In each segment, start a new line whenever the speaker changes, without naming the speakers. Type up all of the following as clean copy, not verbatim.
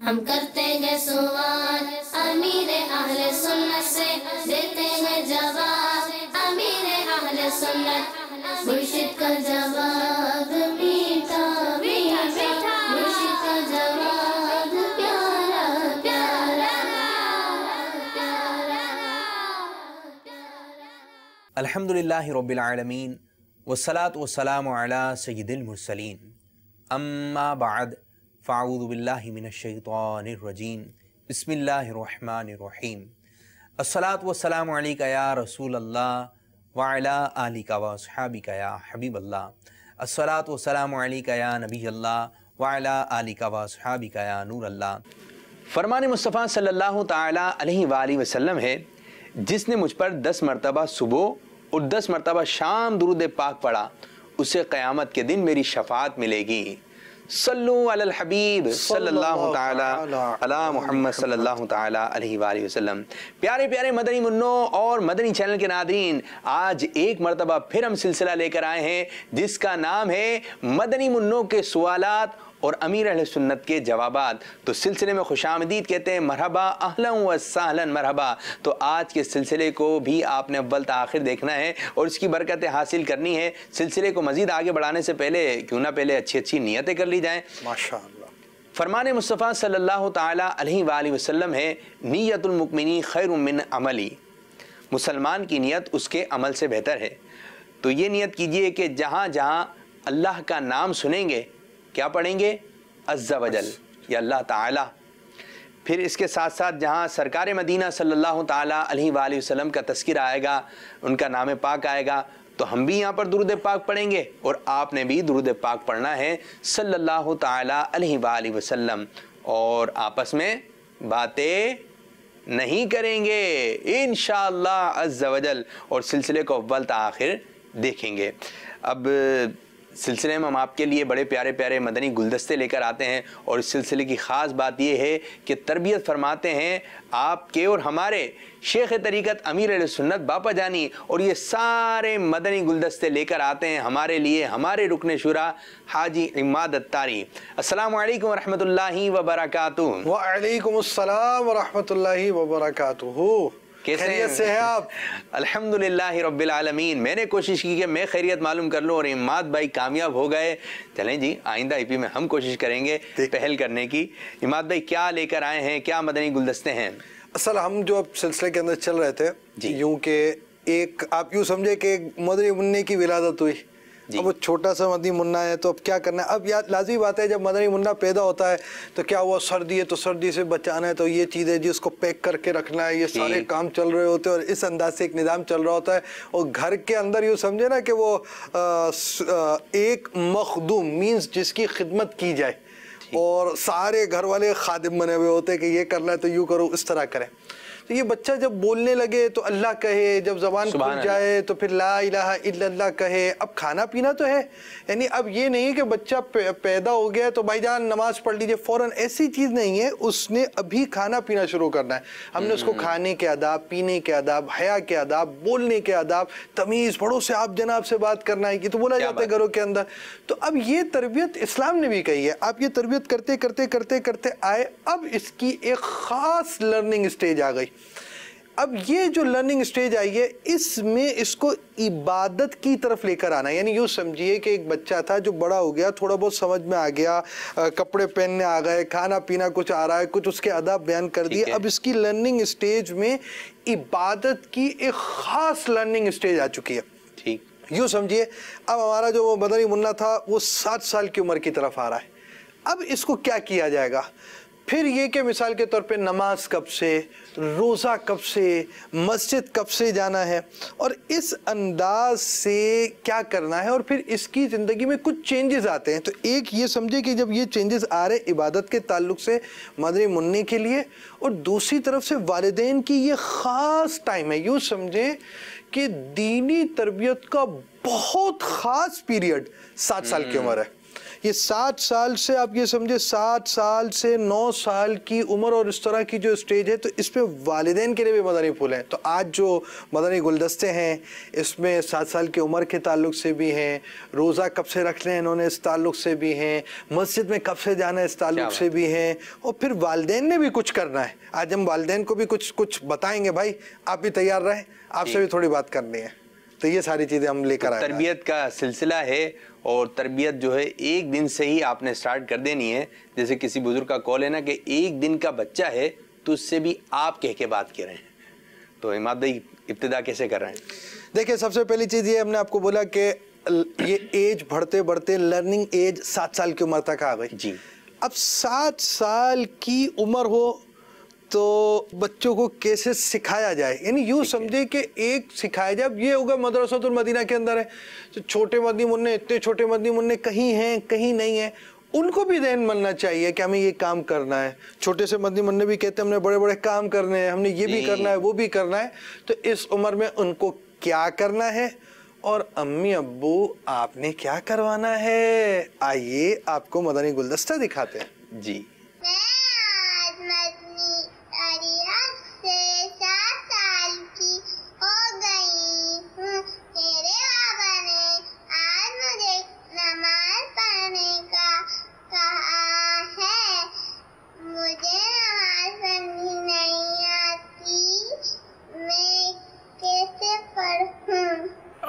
हम करते हैं सवाल अमीर अहले सुन्नत से, देते हैं जवाब अमीर अहले सुन्नत। मुर्शिद का जवाब मीठा मीठा, मुर्शिद का जवाब प्यारा प्यारा प्यारा।
अल्हम्दुलिल्लाहि रब्बिल आलमीन वस्सलातु वस्सलामु अला सय्यिदिल मुरसलीन, अम्मा बाद फ़अऊज़ु बिल्लाहि मिनश्शैतानिर रजीम, बिस्मिल्लाहिर्रहमानिर्रहीम। अस्सलातु वस्सलामु अलैका या रसूल अल्लाह व अला आलिका व अस्हाबिका या हबीब अल्लाह। अस्सलातु वस्सलामु अलैका या नबी अल्लाह व अला आलिका व अस्हाबिका या नूर अल्लाह। फरमान मुस्तफ़ा सल्लल्लाहु ताला अलैहि वालैहि वसल्लम है, जिसने मुझ पर 10 मरतबा सुबह और 10 मरतबा शाम दुरूद पाक पढ़ा, उसे क़यामत के दिन मेरी शफ़ाअत मिलेगी। सल्लु अलल हबीब सल्लल्लाहु ताला अला मुहम्मद सल्लल्लाहु ताला अलैहि वालैहि वसल्लम। प्यारे प्यारे मदनी मुन्नो और मदनी चैनल के नादरीन, आज एक मरतबा फिर हम सिलसिला लेकर आए हैं जिसका नाम है मदनी मुन्नो के सवालात और अमीर अहले सुन्नत के जवाबात। तो सिलसिले में खुशामदीद कहते हैं, मरहबा अहलन व सहलन मरहबा। तो आज के सिलसिले को भी आपने अव्वल से आखिर देखना है और इसकी बरकतें हासिल करनी है। सिलसिले को मज़ीद आगे बढ़ाने से पहले क्यों ना पहले अच्छी अच्छी नियतें कर ली जाएँ। माशाअल्लाह। फरमान मुस्तफ़ा सल्लल्लाहु ताला अलैहि वालैहि वसल्लम है, नियतुल मुमिनी खैरुम मिन अमली। मुसलमान की नियत उसके अमल से बेहतर है। तो ये नियत कीजिए कि जहाँ जहाँ अल्लाह का नाम सुनेंगे क्या पढ़ेंगे? अज़्ज़ा वजल या अल्लाह ताला। फिर इसके साथ साथ जहाँ सरकार मदीना सल्लल्लाहु ताला अलैहि वालैहि वसल्लम का तज़किरा आएगा, उनका नाम पाक आएगा, तो हम भी यहाँ पर दुरूद पाक पढ़ेंगे और आपने भी दुरूद पाक पढ़ना है सल्लल्लाहु ताला अलैहि वालैहि वसल्लम। और आपस में बातें नहीं करेंगे इंशाअल्लाह अज़्ज़ा वजल। और सिलसिले को अव्वल से आखिर देखेंगे। अब सिलसिले में हम आपके लिए बड़े प्यारे प्यारे मदनी गुलदस्ते लेकर आते हैं और इस सिलसिले की ख़ास बात यह है कि तरबियत फरमाते हैं आपके और हमारे शेख तरीक़त अमीर अहले सुन्नत बापा जानी। और ये सारे मदनी गुलदस्ते लेकर आते हैं हमारे लिए हमारे रुकन शुरा हाजी इमाद अत्तारी। अस्सलामु अलैकुम वरहमतुल्लाहि वबरकातुहू।
व अलैकुमुस्सलाम वरहमतुल्लाहि वबरकातुहू।
कैसे
से हैं आप?
अल्हम्दुलिल्लाहि रब्बिल आलमीन। मैंने कोशिश की कि मैं खैरियत मालूम कर लूँ और इमाद भाई कामयाब हो गए। चलें जी, आइंदा ईपी में हम कोशिश करेंगे पहल करने की। इमाद भाई क्या लेकर आए हैं, क्या मदनी गुलदस्ते हैं?
असल हम जो अब सिलसिले के अंदर चल रहे थे, यूं के एक आप यूं समझे कि एक मदनी मुन्ने की विलादत हुई। अब वो छोटा सा मदनी मुन्ना है, तो अब क्या करना है? अब यार लाज़मी बात है, जब मदनी मुन्ना पैदा होता है तो क्या हुआ, सर्दी है तो सर्दी से बचाना है, तो ये चीज़ें जी उसको पैक करके रखना है, ये सारे काम चल रहे होते हैं और इस अंदाज से एक निज़ाम चल रहा होता है। और घर के अंदर यूँ समझे ना कि वो एक मखदूम मीन्स जिसकी खिदमत की जाए और सारे घर वाले खादिम बने हुए होते हैं कि ये करना है तो यूँ करो, इस तरह करें। तो ये बच्चा जब बोलने लगे तो अल्लाह कहे, जब ज़बान खुल जाए तो फिर ला इलाहा इल्लल्लाह कहे। अब खाना पीना तो है, यानी अब ये नहीं है कि बच्चा पैदा हो गया तो भाईजान नमाज पढ़ लीजिए फ़ौरन, ऐसी चीज़ नहीं है। उसने अभी खाना पीना शुरू करना है। हमने उसको खाने के आदाब, पीने के आदाब, हया के आदाब, बोलने के आदाब, तमीज़, बड़ों से आप जनाब से बात करना है कि तो बोला जाता है घरों के अंदर। तो अब ये तरबियत इस्लाम ने भी कही है। आप ये तरबियत करते करते करते करते आए, अब इसकी एक ख़ास लर्निंग स्टेज आ गई। अब ये जो लर्निंग स्टेज आई है, इसमें इसको इबादत की तरफ लेकर आना। यानी यूँ समझिए कि एक बच्चा था जो बड़ा हो गया, थोड़ा बहुत समझ में आ गया, कपड़े पहनने आ गए, खाना पीना कुछ आ रहा है, कुछ उसके आदाब बयान कर दिए। अब इसकी लर्निंग स्टेज में इबादत की एक ख़ास लर्निंग स्टेज आ चुकी है।
ठीक
यूँ समझिए, अब हमारा जो मदनी मुन्ना था वो 7 साल की उम्र की तरफ आ रहा है। अब इसको क्या किया जाएगा? फिर ये कि मिसाल के तौर पे नमाज कब से, रोज़ा कब से, मस्जिद कब से जाना है और इस अंदाज से क्या करना है। और फिर इसकी ज़िंदगी में कुछ चेंजेस आते हैं। तो एक ये समझे कि जब ये चेंजेस आ रहे इबादत के ताल्लुक से मदनी मुन्ने के लिए, और दूसरी तरफ से वालिदैन की ये ख़ास टाइम है। यूँ समझे कि दीनी तरबियत का बहुत ख़ास पीरियड 7 साल की उम्र है। ये 7 साल से आप ये समझे 7 साल से 9 साल की उम्र और इस तरह की जो स्टेज है, तो इसमें वालिदैन के लिए भी मदनी फूल हैं। तो आज जो मदनी गुलदस्ते हैं इसमें 7 साल की उम्र के ताल्लुक से भी हैं, रोज़ा कब से रखना है इन्होंने इस ताल्लुक से भी हैं, मस्जिद में कब से जाना है इस ताल्लुक से भी हैं, और फिर वालिदैन ने भी कुछ करना है। आज हम वालिदैन को भी कुछ बताएंगे। भाई आप भी तैयार रहें, आपसे भी थोड़ी बात करनी है। तो ये सारी चीज़ें हम लेकर आए।
तरबियत का सिलसिला है और तरबियत जो है एक दिन से ही आपने स्टार्ट कर देनी है। जैसे किसी बुजुर्ग का कॉल है ना कि एक दिन का बच्चा है तो उससे भी आप कह के बात कर रहे हैं। तो इमाद भाई इब्तिदा कैसे कर रहे हैं?
देखिए, सबसे पहली चीज़ ये हमने आपको बोला कि ये एज बढ़ते बढ़ते लर्निंग एज 7 साल की उम्र तक आ गई
जी।
अब 7 साल की उम्र हो तो बच्चों को कैसे सिखाया जाए, यानी यूँ समझे कि एक सिखाया जाए। अब ये होगा मदरसतुल मदीना के अंदर है तो छोटे मदनी मुन्ने, इतने छोटे मदनी मुन्ने कहीं हैं कहीं नहीं है, उनको भी ध्यान बनना चाहिए कि हमें ये काम करना है। छोटे से मदनी मुन्ने भी कहते हैं हमने बड़े बड़े काम करने हैं, हमने ये भी करना है वो भी करना है। तो इस उम्र में उनको क्या करना है और अम्मी अब्बू आपने क्या करवाना है, आइए आपको मदनी गुलदस्ता दिखाते हैं जी।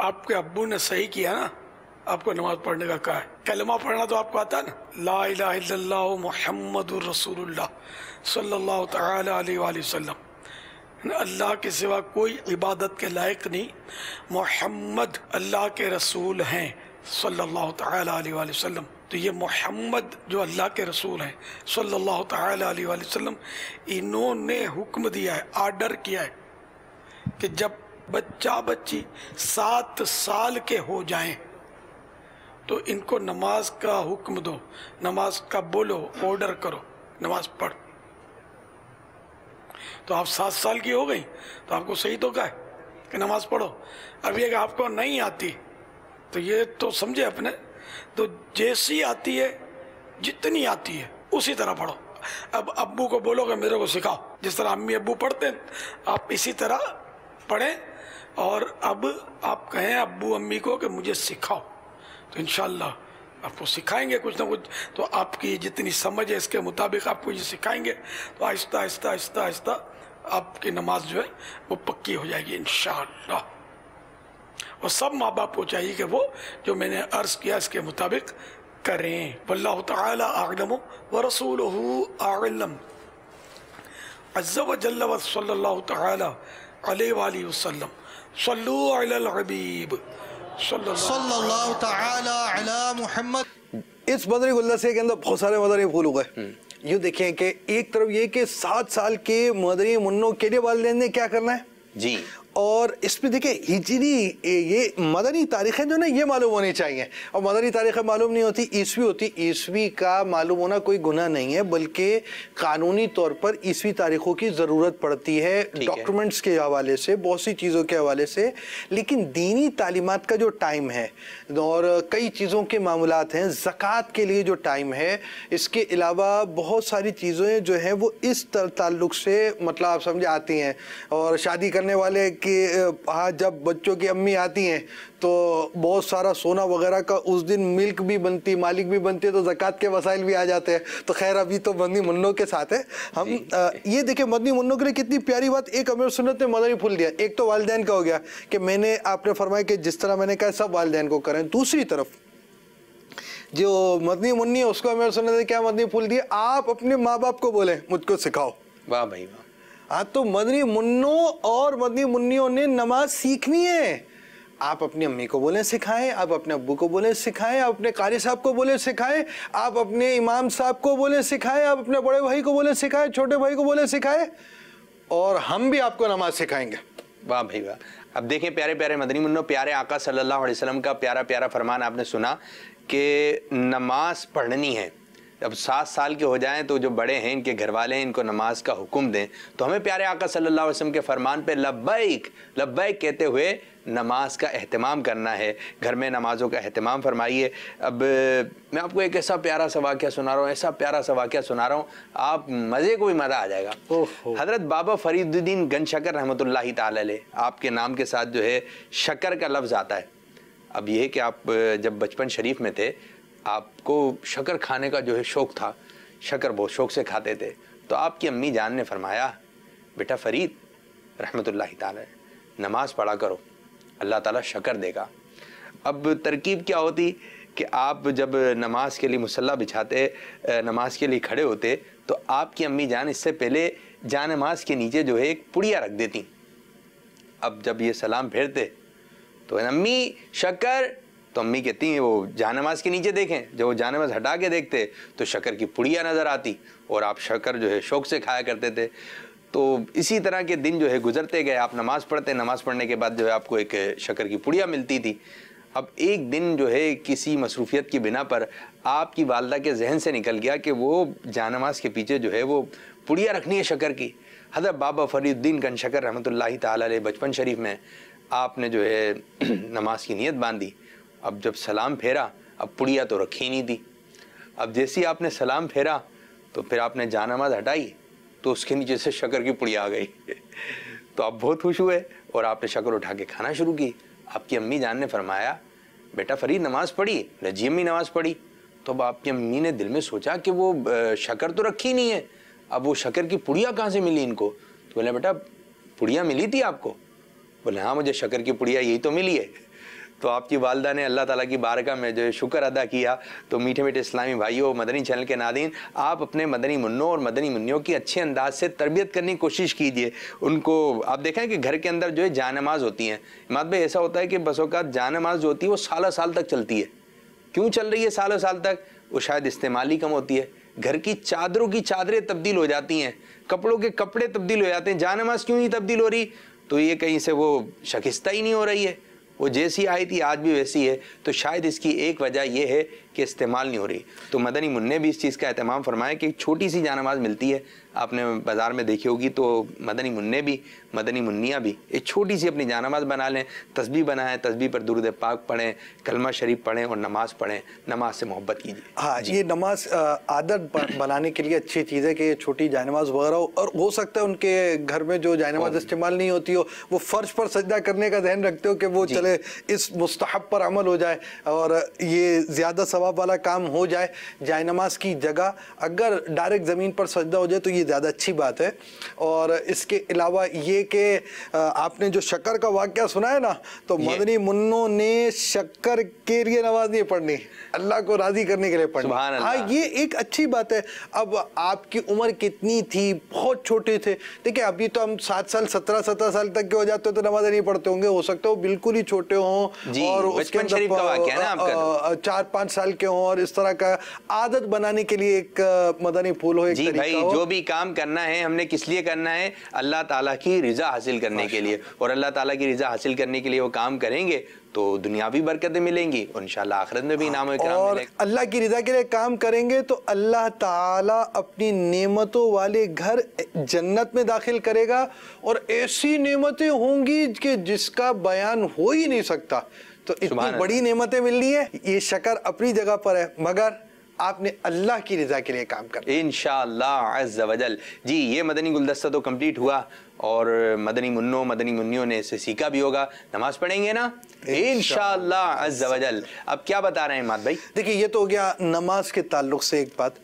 आपके अब्बू ने सही किया ना, आपको नमाज पढ़ने का कहा है। कलमा पढ़ना तो आपको आता है ना, ला इलाहा इल्लल्लाह मुहम्मदुर रसूलुल्लाह सल्लल्लाहु तआला अलैहि वसल्लम। अल्लाह के सिवा कोई इबादत के लायक नहीं, मोहम्मद अल्लाह के रसूल हैं सल्लल्लाहु तआला अलैहि वसल्लम। तो ये मोहम्मद जो अल्लाह के रसूल हैं सल्लल्लाहु तआला अलैहि वसल्लम, इन्होंने हुक्म दिया है, आर्डर किया है कि जब बच्चा बच्ची 7 साल के हो जाएं तो इनको नमाज का हुक्म दो, नमाज का बोलो, ऑर्डर करो, नमाज पढ़। तो आप 7 साल की हो गई तो आपको सही तो कहा है कि नमाज पढ़ो। अब ये आपको नहीं आती तो ये तो समझे अपने, तो जैसी आती है जितनी आती है उसी तरह पढ़ो। अब अब्बू को बोलोगे मेरे को सिखाओ, जिस तरह अम्मी अब्बू पढ़ते हैं आप इसी तरह पढ़ें, और अब आप कहें अब्बू अम्मी को कि मुझे सिखाओ, तो इंशाल्लाह आपको सिखाएंगे कुछ ना कुछ। तो आपकी जितनी समझ है इसके मुताबिक आपको ये सिखाएंगे, तो आहिस्ता आहिस्ता आहिस्ता आहिस्ता आपकी नमाज जो है वो पक्की हो जाएगी इंशाअल्लाह। और सब माँ बाप को चाहिए कि वो जो मैंने अर्ज़ किया इसके मुताबिक करें। वल्लाहु तआला अअलम व रसूलुहु अअलम। अज़्ज़ा व जल्ल व सल्लल्लाहु तआला अलैहि वसल्लम। सल्लू अलल हबीब सल्लल्लाहु तआला अला मुहम्मद।
इस मदनी गुलदस्ते के अंदर बहुत सारे मदनी फूल उगे। यूँ देखें कि एक तरफ ये कि 7 साल के मदनी मुन्नों के लिए वालिदैन ने क्या करना है
जी,
और इसमें देखिए हिजरी ये मदनी तारीखें जो ना ये मालूम होनी चाहिए। और मदनी तारीखें मालूम नहीं होती, ईसवी होती। ईसवी का मालूम होना कोई गुनाह नहीं है, बल्कि कानूनी तौर पर ईसवी तारीखों की ज़रूरत पड़ती है डॉक्यूमेंट्स के हवाले से, बहुत सी चीज़ों के हवाले से। लेकिन दीनी तालीमात का जो टाइम है और कई चीज़ों के मामलात हैं, ज़कात के लिए जो टाइम है, इसके अलावा बहुत सारी चीज़ें जो हैं वो इस ताल्लुक़ से मतलब आप समझे आती हैं। और शादी करने वाले कि हाँ, जब बच्चों की अम्मी आती हैं तो बहुत सारा सोना वगैरह का उस दिन मिल्क भी बनती, मालिक भी बनती है, तो ज़कात के वसाइल भी आ जाते हैं। तो खैर अभी तो मदनी मुन्नों के साथ है हम। ये देखें मदनी मुन्नों के लिए कितनी प्यारी बात एक अमीर सुन्नत ने मदनी फूल दिया। एक तो वालिदैन का हो गया कि मैंने आपने फरमाया कि जिस तरह मैंने कहा सब वालिदैन को करें। दूसरी तरफ जो मदनी मुन्नी है उसको अमीर सुन्नत ने क्या मदनी फूल दिया, आप अपने माँ बाप को बोले मुझको सिखाओ।
वाह भाई वाह।
हाँ, तो मदनी मुन्नों और मदनी मुन्नियों ने नमाज सीखनी है। आप अपनी अम्मी को बोले सिखाएं, आप अपने अब्बू को बोले सिखाएं, आप अपने कारी साहब को बोले सिखाएं, आप अपने इमाम साहब को बोले सिखाएं, आप अपने बड़े भाई को बोले सिखाएं, छोटे भाई को बोले सिखाएं, और हम भी आपको नमाज सिखाएंगे।
वाह भाई वाह। अब देखें प्यारे प्यारे मदनी मुन्नों, प्यारे आका सल्लल्लाहु अलैहि वसल्लम का प्यारा प्यारा फरमान आपने सुना कि नमाज पढ़नी है। अब 7 साल के हो जाएं तो जो बड़े हैं, इनके घर वाले हैं, इनको नमाज का हुक्म दें, तो हमें प्यारे आका सल्लल्लाहु अलैहि वसल्लम के फरमान पे लब्बैक लब्बैक कहते हुए नमाज का एहतमाम करना है। घर में नमाज़ों का एहतमाम फरमाइए। अब मैं आपको एक ऐसा प्यारा सा वाक़या सुना रहा हूँ, ऐसा प्यारा सा वाक़या सुना रहा हूँ, आप मज़े को भी मज़ा आ जाएगा। हज़रत बाबा फरीदुद्दीन गंज शकर रहमतुल्लाहि ताला अलैह, आपके नाम के साथ जो है शकर का लफ्ज़ आता है। अब यह है कि आप जब बचपन शरीफ में थे, आपको शकर खाने का जो है शौक़ था, शकर बहुत शौक़ से खाते थे, तो आपकी अम्मी जान ने फरमाया, बेटा फ़रीद रहमतुल्लाहि ताला नमाज़ पढ़ा करो, अल्लाह ताला शकर देगा। अब तरकीब क्या होती कि आप जब नमाज के लिए मुसल्ला बिछाते, नमाज के लिए खड़े होते, तो आपकी अम्मी जान इससे पहले जान नमाज के नीचे जो है एक पुड़िया रख देती। अब जब ये सलाम फेरते तो अम्मी शकर, तो अम्मी कहती हैं वो जानमाज के नीचे देखें। जब वो जानमाज हटा के देखते तो शकर की पुड़िया नज़र आती और आप शकर जो है शौक़ से खाया करते थे। तो इसी तरह के दिन जो है गुजरते गए, आप नमाज़ पढ़ते, नमाज़ पढ़ने के बाद जो है आपको एक शकर की पुड़िया मिलती थी। अब एक दिन जो है किसी मसरूफियत की बिना पर आपकी वालदा के जहन से निकल गया कि वो जानमाज के पीछे जो है वो पुड़िया रखनी है शकर की। हज़रत बाबा फरीदुद्दीन गंज शकर रहमतुल्लाहि ताला अलैह बचपन शरीफ में आपने जो है नमाज की नीयत बांधी। अब जब सलाम फेरा, अब पुड़िया तो रखी नहीं थी। अब जैसे ही आपने सलाम फेरा तो फिर आपने जानमाज हटाई तो उसके नीचे से शकर की पुड़िया आ गई। तो आप बहुत खुश हुए और आपने शकर उठा के खाना शुरू की। आपकी अम्मी जान ने फरमाया, बेटा फरीद नमाज पढ़ी? जी अम्मी नमाज पढ़ी। तो अब आपकी अम्मी ने दिल में सोचा कि वो शकर तो रखी नहीं है, अब वो शकर की पुड़िया कहाँ से मिली इनको? तो बोले बेटा पुड़िया मिली थी आपको? बोले हाँ मुझे शकर की पुड़िया यही तो मिली है। तो आपकी वालदा ने अल्लाह ताला की बारगाह में जो है शुक्र अदा किया। तो मीठे मीठे इस्लामी भाइयों, मदनी चैनल के नादीन, आप अपने मदनी मुन्नों और मदनी मुन्नियों की अच्छे अंदाज से तरबियत करने की कोशिश कीजिए। उनको आप देखें कि घर के अंदर जो है जानमाज होती हैं। इमाद भाई ऐसा होता है कि बसों का जानमाज जो होती है वो साल तक चलती है। क्यों चल रही है साल तक? वो शायद इस्तेमाल ही कम होती है। घर की चादरों की चादरें तब्दील हो जाती हैं, कपड़ों के कपड़े तब्दील हो जाते हैं, जानमाज क्यों नहीं तब्दील हो रही? तो ये कहीं से वो शकिस्ता ही नहीं हो रही है, वो जैसी आई थी आज भी वैसी है। तो शायद इसकी एक वजह यह है कि इस्तेमाल नहीं हो रही। तो मदनी मुन्ने भी इस चीज़ का एहतमाम फरमाया कि एक छोटी सी जानमाज मिलती है, आपने बाज़ार में देखी होगी। तो मदनी मुन्ने भी, मदनी मुन्नियाँ भी एक छोटी सी अपनी जानमाज बना लें, तस्बीह बनाएं, तस्बीह पर दुरूद पाक पढ़ें, कलमा शरीफ पढ़ें और नमाज़ पढ़ें, नमाज से मोहब्बत कीजिए।
हाँ, ये नमाज आदत बनाने के लिए अच्छी चीज़ है कि ये छोटी जानमाज वगैरह हो। और हो सकता है उनके घर में जो जानमाज इस्तेमाल नहीं होती हो, वो फ़र्श पर सजदा करने का ध्यान रखते हो कि वो चले इस मुस्तहब पर अमल हो जाए और ये ज़्यादा सवाब वाला काम हो जाए। जानमाज की जगह अगर डायरेक्ट ज़मीन पर सजदा हो जाए तो ये ज़्यादा अच्छी बात है। और इसके अलावा ये कि आपने जो शक्कर का वाक़या सुना है ना, तो मदनी मुन्नों ने शक्कर के लिए नमाज नहीं पढ़नी, अल्लाह को राज़ी करने के लिए पढ़नी। हाँ, ये एक अच्छी बात है। अब आपकी उम्र कितनी थी? बहुत छोटे थे। देखिए अभी तो हम 7 साल 17 साल तक के हो जाते हो तो नमाज नहीं पढ़ते होंगे, हो सकता है वो बिल्कुल ही छोटे हों और उसके अंदर 4-5 साल के हों, और इस तरह का आदत बनाने के लिए एक मदनी फूल हो, एक
जी
तरीका
भाई
हो।
जो भी काम करना है हमने किस लिए करना है? अल्लाह ताला की रिजा हासिल करने के लिए। और अल्लाह ताला की रिजा हासिल करने के लिए वो काम करेंगे तो दुनियावी बरकतें मिलेंगी और इंशाअल्लाह आखिरत में भी इनाम और इकराम
और
मिलेगा।
अल्लाह की रिजा के लिए काम करेंगे तो अल्लाह ताला अपनी नेमतों वाले घर जन्नत में दाखिल करेगा और ऐसी नेमतें होंगी कि जिसका बयान हो ही नहीं सकता। तो इतनी बड़ी नेमतें मिलनी है। ये शक्कर अपनी जगह पर है, मगर आपने अल्लाह की रिजा के लिए काम करना
इंशाअल्लाह अज़्ज़ वजल। जी ये मदनी गुलदस्ता तो कंप्लीट हुआ और मदनी मुन्नों मदनी मुन्नियों ने इसे सीखा भी होगा। नमाज पढ़ेंगे ना इंशाअल्लाह अज़्ज़ वजल। अब क्या बता रहे हैं माद भाई?
देखिए ये तो हो गया नमाज के ताल्लुक से एक बात।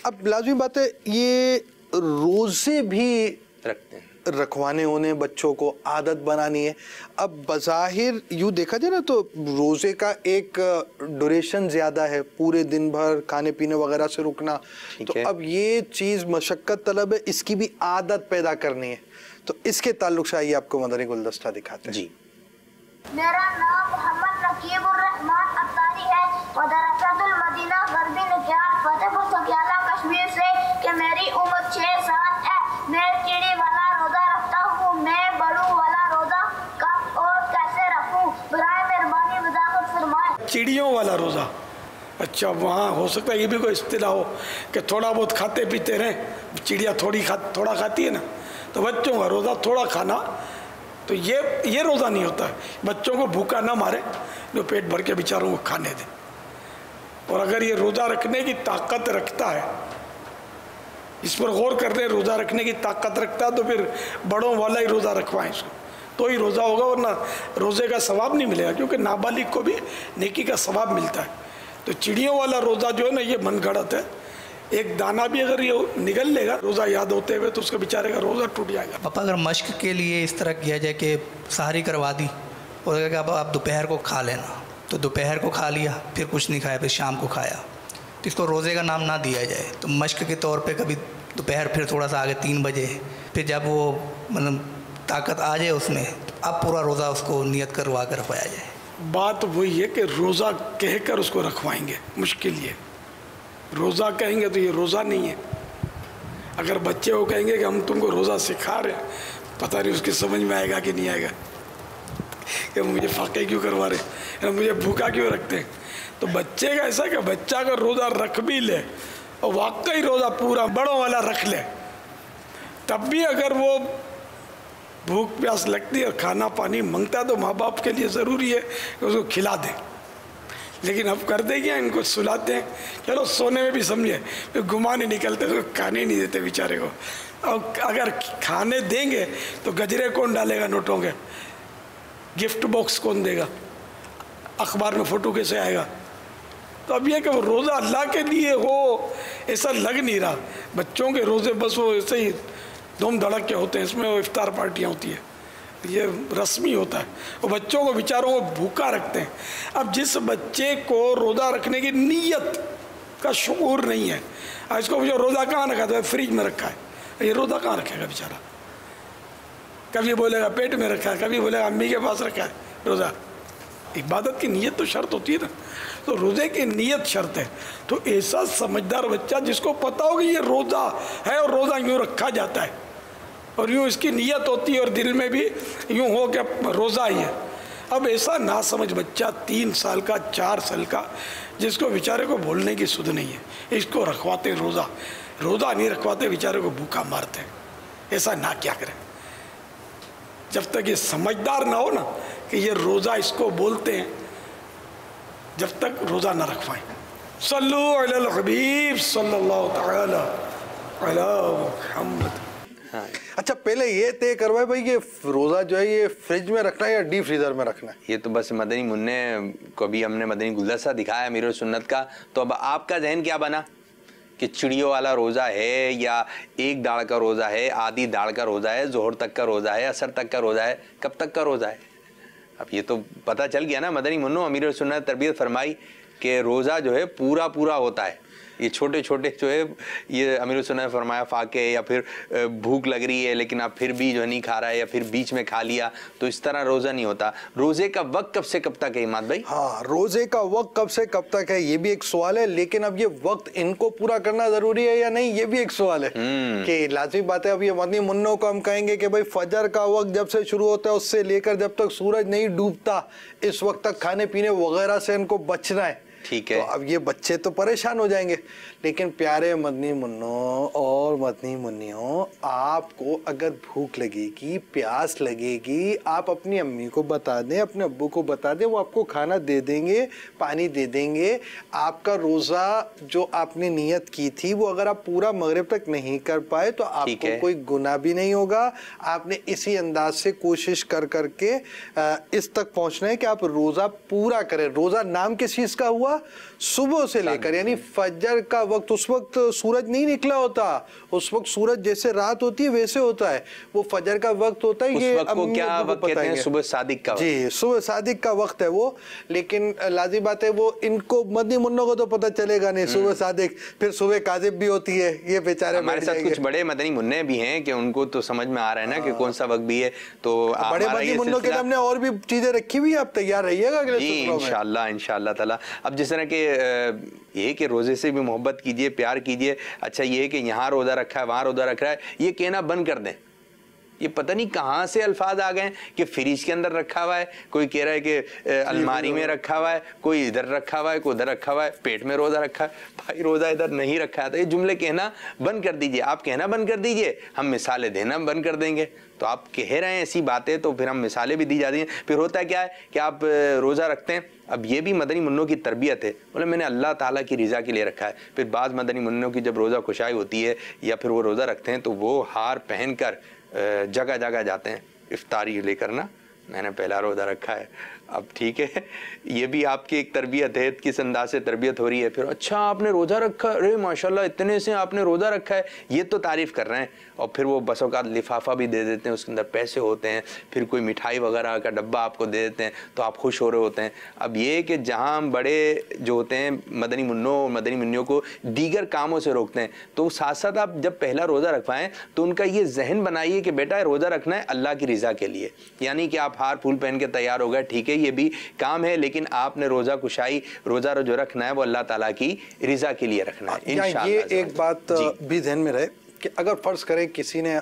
अब लाजमी बात है ये रोज़े भी
रखते हैं,
रखवाने होने, बच्चों को आदत बनानी है। अब बज़ाहिर यूँ देखा जाए ना तो रोज़े का एक ड्यूरेशन ज़्यादा है, पूरे दिन भर खाने पीने वगैरह से रुकना। तो अब ये चीज़ मशक्क़त तलब है, इसकी भी आदत पैदा करनी है। तो इसके ताल्लुक से आइए आपको मदनी गुलदस्ता दिखाते हैं। जी
मेरा नाम मोहम्मद नकीबुर रहमान अत्तारी है, मदरसातुल मदीना गरबी निक्याल फतेहपुर सकियाला कश्मीर से कि मेरी उम्र 6 साल है। मैं चिड़ी वाला रोज़ा रखता हूँ। मैं बड़ू वाला रोज़ा कब और कैसे रखूँ? बराए मेहरबानी वजाहत फरमाएं।
चिड़ियों वाला रोज़ा अच्छा वहाँ हो सकता है ये भी कोई इस्तिलाह हो कि थोड़ा बहुत खाते पीते रहें, चिड़िया थोड़ा खाती है ना, तो बच्चों का रोज़ा थोड़ा खाना, तो ये रोज़ा नहीं होता है। बच्चों को भूखा ना मारे, जो पेट भर के बेचारों को खाने दें। और अगर ये रोज़ा रखने की ताकत रखता है, इस पर गौर कर रहे, रोज़ा रखने की ताकत रखता है, तो फिर बड़ों वाला ही रोज़ा रखवाएं इसको, तो ही रोज़ा होगा, वरना रोज़े का सवाब नहीं मिलेगा, क्योंकि नाबालिग को भी नेकी का सवाब मिलता है। तो चिड़ियों वाला रोज़ा जो है ना, ये मनगढ़ंत है। एक दाना भी अगर ये निगल लेगा रोज़ा याद होते हुए, तो उसके बेचारे का रोज़ा टूट जाएगा।
पापा अगर मश्क के लिए इस तरह किया जाए कि सहरी करवा दी और अगर अब आप दोपहर को खा लेना, तो दोपहर को खा लिया, फिर कुछ नहीं खाया, फिर शाम को खाया, तो इसको रोज़े का नाम ना दिया जाए, तो मश्क के तौर पे कभी दोपहर फिर थोड़ा सा आगे 3 बजे, फिर जब वो मतलब ताकत आ जाए उसमें, तो अब पूरा रोज़ा उसको नियत करवा कर रखवाया जाए।
बात वही है कि रोज़ा कहकर उसको रखवाएंगे, मुश्किल ये रोज़ा कहेंगे तो ये रोज़ा नहीं है। अगर बच्चे को कहेंगे कि हम तुमको रोज़ा सिखा रहे हैं, पता नहीं उसकी समझ में आएगा कि नहीं आएगा, कि मुझे फाके क्यों करवा रहे हैं, मुझे भूखा क्यों रखते हैं। तो बच्चे का ऐसा कि बच्चा अगर रोज़ा रख भी ले और वाकई रोज़ा पूरा बड़ों वाला रख ले, तब भी अगर वो भूख प्यास लगती है और खाना पानी मांगता है, तो माँ बाप के लिए ज़रूरी है कि उसको खिला दें। लेकिन अब कर देंगे, इनको सुलाते हैं, चलो सोने में भी समझे, फिर घुमाने निकलते तो खाने नहीं देते बेचारे को। और अगर खाने देंगे तो गजरे कौन डालेगा नोटों के, गिफ्ट बॉक्स कौन देगा, अखबार में फ़ोटो कैसे आएगा। तो अब यह कि वो रोज़ा अल्लाह के लिए हो, ऐसा लग नहीं रहा। बच्चों के रोज़े बस वो ऐसे ही धूम धड़क के होते हैं, इसमें वो इफ्तार पार्टियाँ होती है, ये रस्मी होता है, और बच्चों को बेचारों को भूखा रखते हैं। अब जिस बच्चे को रोज़ा रखने की नीयत का शऊर नहीं है, इसको मुझे रोज़ा कहाँ रखा, तो फ्रिज में रखा है, ये रोज़ा कहाँ रखेगा बेचारा। कभी बोलेगा पेट में रखा है, कभी बोलेगा अम्मी के पास रखा है। रोज़ा इबादत की नीयत तो शर्त होती है ना, तो रोज़े की नीयत शर्त है। तो ऐसा समझदार बच्चा जिसको पता हो कि ये रोज़ा है और रोज़ा यूँ रखा जाता है और यूँ इसकी नीयत होती है और दिल में भी यूँ हो कि रोज़ा ही है। अब ऐसा ना समझ बच्चा 3 साल का 4 साल का, जिसको बेचारे को बोलने की सुध नहीं है, इसको रखवाते रोज़ा, रोज़ा नहीं रखवाते बेचारे को भूखा मारते हैं। ऐसा ना क्या करें, जब तक ये समझदार ना हो ना कि ये रोज़ा इसको बोलते हैं, जब तक रोज़ा ना रखवाएं। सल्लु अलल हबीब सल्लल्लाहु तआला अला मुहम्मद।
अच्छा पहले ये तय करवाए भाई, ये रोज़ा जो है ये फ्रिज में रखना है या डीप फ्रीजर में रखना है?
ये तो बस मदनी मुन्ने को भी हमने मदनी गुलदस्ता दिखाया अमीरुल सुन्नत का, तो अब आपका जहन क्या बना कि चिड़ियों वाला रोज़ा है या एक दाढ़ का रोज़ा है, आधी दाढ़ का रोज़ा है, जोहर तक का रोज़ा है, असर तक का रोज़ा है, कब तक का रोज़ा है? अब ये तो पता चल गया ना मदनी मुन्नो, अमीरुल सुन्नत तरबियत फरमाई कि रोज़ा जो है पूरा पूरा होता है। ये छोटे छोटे जो है, ये अमीरुल सुन्नत ने फरमाया फाके, या फिर भूख लग रही है लेकिन आप फिर भी जो नहीं खा रहा है, या फिर बीच में खा लिया, तो इस तरह रोज़ा नहीं होता। रोज़े का वक्त कब से कब तक है इमाद भाई?
हाँ, रोज़े का वक्त कब से कब तक है ये भी एक सवाल है, लेकिन अब ये वक्त इनको पूरा करना ज़रूरी है या नहीं, ये भी एक सवाल है कि लाजमी बात है। अब ये मदनी मुन्नों को हम कहेंगे कि भाई फजर का वक्त जब से शुरू होता है उससे लेकर जब तक सूरज नहीं डूबता, इस वक्त तक खाने पीने वगैरह से इनको बचना है।
ठीक है,
तो अब ये बच्चे तो परेशान हो जाएंगे, लेकिन प्यारे मदनी मुन्नों और मदनी मुन्नियों, आपको अगर भूख लगेगी, प्यास लगेगी, आप अपनी अम्मी को बता दें, अपने अब्बू को बता दें, वो आपको खाना दे देंगे, पानी दे देंगे। आपका रोज़ा जो आपने नियत की थी वो अगर आप पूरा मगरिब तक नहीं कर पाए तो आपको कोई गुनाह भी नहीं होगा। आपने इसी अंदाज से कोशिश कर करके इस तक पहुंचना है कि आप रोज़ा पूरा करें। रोज़ा नाम किस चीज़ का हुआ? सुबह से लेकर, यानी फजर का वक्त, उस वक्त सूरज नहीं निकला होता, उस वक्त सूरज जैसे रात होती है वैसे होता है, वो फजर का वक्त होता है। ये
को क्या वक्त कहते हैं? सुबह सादिक का।
जी, सुबह सादिक का वक्त है वो। लेकिन लाजी बात है, वो इनको मदनी मुन्नों को तो पता चलेगा नहीं सुबह सादिक, फिर सुबह काजिब भी होती है। ये बेचारे
हमारे साथ कुछ बड़े मदनी मुन्ने भी हैं कि उनको तो समझ में आ रहा है ना कि कौन सा वक्त भी है। तो
बड़े मदनी मुन्नों के लिए हमने और भी चीजें रखी हुई है, आप तैयार रहिएगा अगले
इंशाअल्लाह ताला। अब जिस तरह के ये कि रोजे से भी मोहब्बत कीजिए, प्यार कीजिए, अच्छा ये है कि यहाँ रोजा रखा है, वहाँ रोजा रखा है, ये कहना बंद कर दें। ये पता नहीं कहाँ से अल्फाज आ गए कि फ्रिज के अंदर रखा हुआ है, कोई कह रहा है कि अलमारी में रखा हुआ है, कोई इधर रखा हुआ है, कोई उधर रखा हुआ है, पेट में रोज़ा रखा है। भाई रोज़ा इधर नहीं रखा है। तो ये जुमले कहना बंद कर दीजिए, आप कहना बंद कर दीजिए, हम मिसालें देना बंद कर देंगे। तो आप कह रहे हैं ऐसी बातें तो फिर हम मिसालें भी दी जाती हैं। फिर होता क्या है कि आप रोज़ा रखते हैं, अब ये भी मदनी मुन्नों की तरबियत है, बोले मैंने अल्लाह ताला की रज़ा के लिए रखा है। फिर बाज़ मदनी मुन्नों की जब रोज़ा खुशाई होती है या फिर वो रोज़ा रखते हैं तो वो हार पहन कर जगह जगह जाते हैं इफ्तारी लेकर ना, मैंने पहला रोज़ा रखा है। अब ठीक है, ये भी आपकी एक तरबियत है, किस अंदाज से तरबियत हो रही है। फिर अच्छा आपने रोज़ा रखा, अरे माशाल्लाह इतने से आपने रोज़ा रखा है, ये तो तारीफ़ कर रहे हैं। और फिर वो बसों का लिफाफा भी दे देते हैं, उसके अंदर पैसे होते हैं, फिर कोई मिठाई वगैरह का डब्बा आपको दे देते हैं, तो आप खुश हो रहे होते हैं। अब ये कि जहाँ हम बड़े जो होते हैं मदनी मुन्नों और मदनी मुन्नियों को दीगर कामों से रोकते हैं, तो साथ साथ आप जब पहला रोज़ा रखवाएं तो उनका ये जहन बनाइए कि बेटा रोज़ा रखना है अल्लाह की रज़ा के लिए। यानी कि आप हार फूल पहन के तैयार हो गए, ठीक है ये भी काम है, लेकिन आपने रोज़ा कुशाई रोज़ा जो रखना है वो अल्लाह ताला की रज़ा के लिए रखना है इंशाअल्लाह।
ये एक बात भी ध्यान में रहे कि अगर फ़र्ज़ करें किसी ने